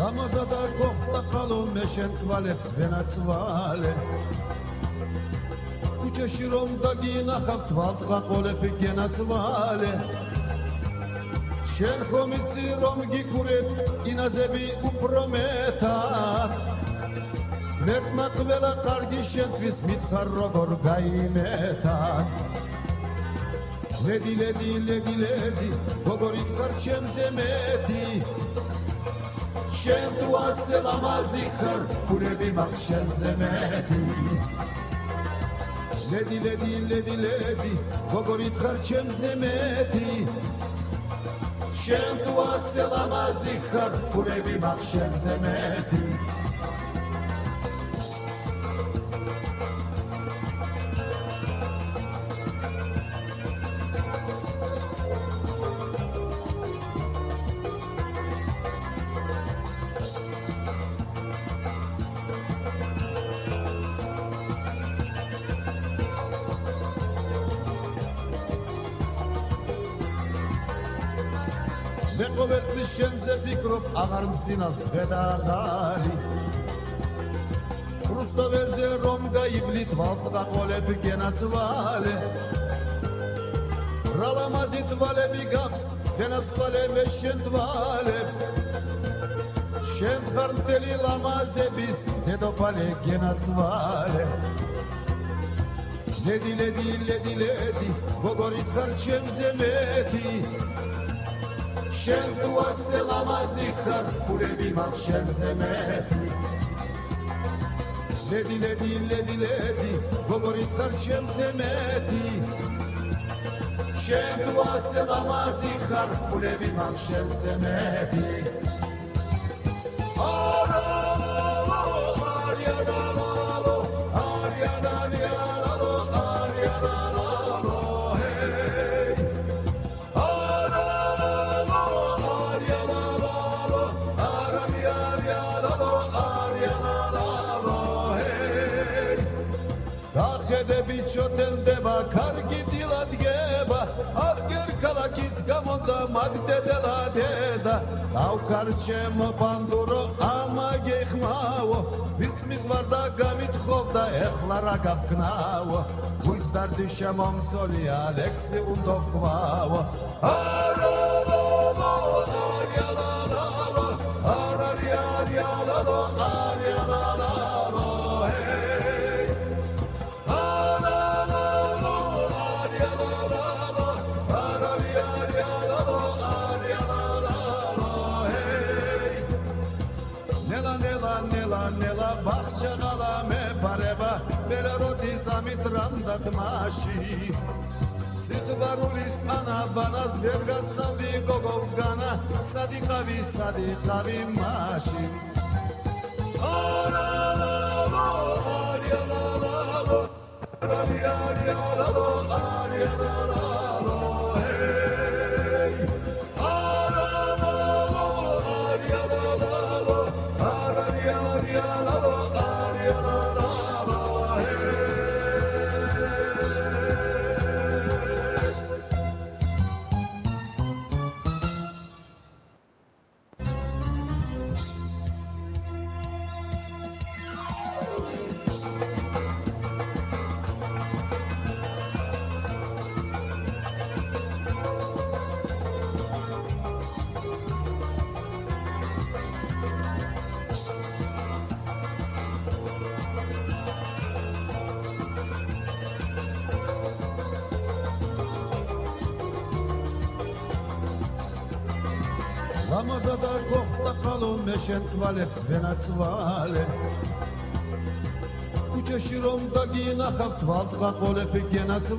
Ramazada kohta qalon meşen tvalebs venatsvale Kucha shiromda gina khaft valsqa qolepi genatsvale Shen khomitsi rom gikureb inazebi uprometat Mertma qvela qargi shentvis mitkhar rogor gaimetat Ledi ledi ledi ledi gogorit kharchem zemeti Shen tu asselamazikar kulebi makshen zemeti Ledi ledi ledi ledi gogorit kharchem zemeti Shen tu asselamazikar kulebi makshen zemeti მეყოветის შენზე ფიქრობ აღარ მძინავს ხედაღალი რუსთაველზე რომ გაიბლით ვალს გაყოლები გენაცვალე რალამაზი თვალები გაქვს გენაცვალე შენ თვალებს შენ ხარ მთელი ლამაზების დედოფალი გენაცვალე ლედი ლედი ლედი ლედი გოგორით ხარ ჩემზე მეტი Shen tu asselamazikar kulebi makshen zemeti Ledi ledi ledi ledi gogorit kharchem zemeti Shen tu asselamazikar kulebi makshen zemeti Bichotenდება kargi diladgeba Arger kalakits gamonda magdedela deda Davkarchem banduro ama gexmavo Vits mitvarda gamitxovda ეხლა რა გავქნავო Გულს დარდი შემომწოლია ლექსი უნდა ვკვავო Nela baxcha qala me pareba vera rodis amitramdat mashi Sidvarulis ana banas vergatsavdi gogovgana sadiqavi mashi Ramazada kohta qalon meşen tvalebs venatsvale Kucha shiromda gina khaft vals gaqolepi genatsvale